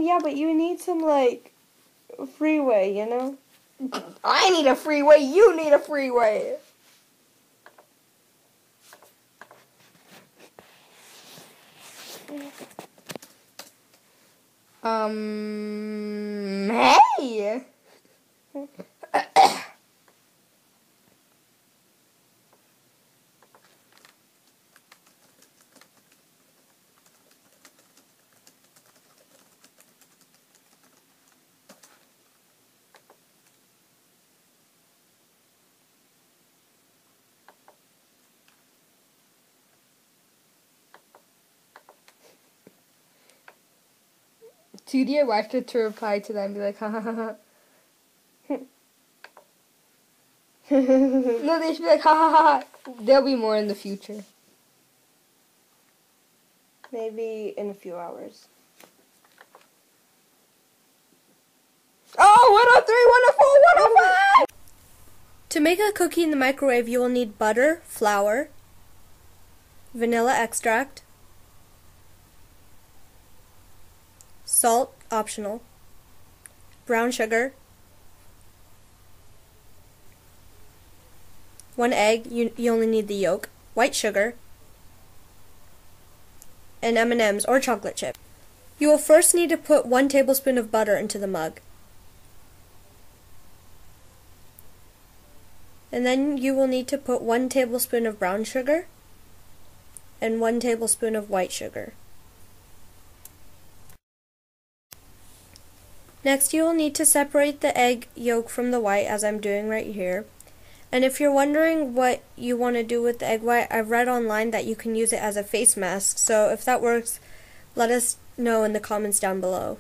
Yeah, but you need some, like, freeway, you know? I need a freeway, you need a freeway. Hey! Judy, I watched it to reply to them and be like, ha ha ha ha. No, they should be like, ha ha ha ha. There'll be more in the future. Maybe in a few hours. Oh, 103, 104, 105! To make a cookie in the microwave, you will need butter, flour, vanilla extract, salt, optional, brown sugar, 1 egg, you only need the yolk, white sugar, and M&Ms or chocolate chip. You will first need to put 1 tablespoon of butter into the mug. And then you will need to put 1 tablespoon of brown sugar and 1 tablespoon of white sugar. Next, you will need to separate the egg yolk from the white, as I'm doing right here. And if you're wondering what you want to do with the egg white, I've read online that you can use it as a face mask. So if that works, let us know in the comments down below.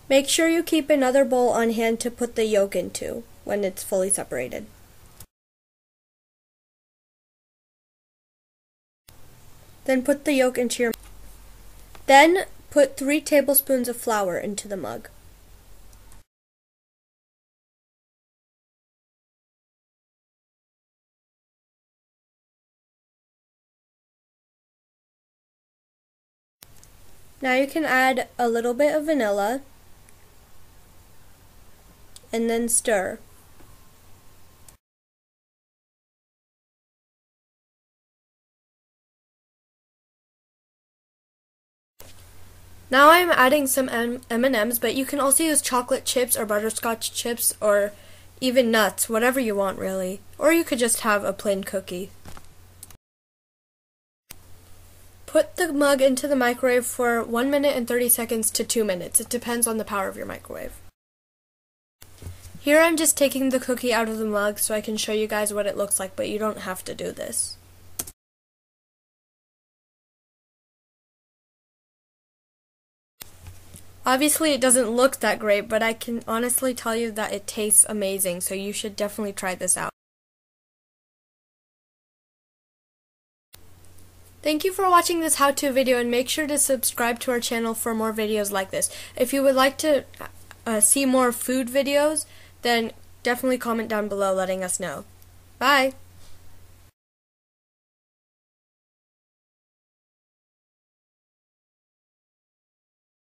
Make sure you keep another bowl on hand to put the yolk into when it's fully separated. Then put the yolk into your... Then put 3 tablespoons of flour into the mug. Now you can add a little bit of vanilla and then stir. Now I'm adding some M&Ms, but you can also use chocolate chips or butterscotch chips or even nuts, whatever you want really. Or you could just have a plain cookie. Put the mug into the microwave for 1 minute and 30 seconds to 2 minutes. It depends on the power of your microwave. Here I'm just taking the cookie out of the mug so I can show you guys what it looks like, but you don't have to do this. Obviously it doesn't look that great, but I can honestly tell you that it tastes amazing, so you should definitely try this out. Thank you for watching this how-to video, and make sure to subscribe to our channel for more videos like this. If you would like to see more food videos, then definitely comment down below letting us know. Bye!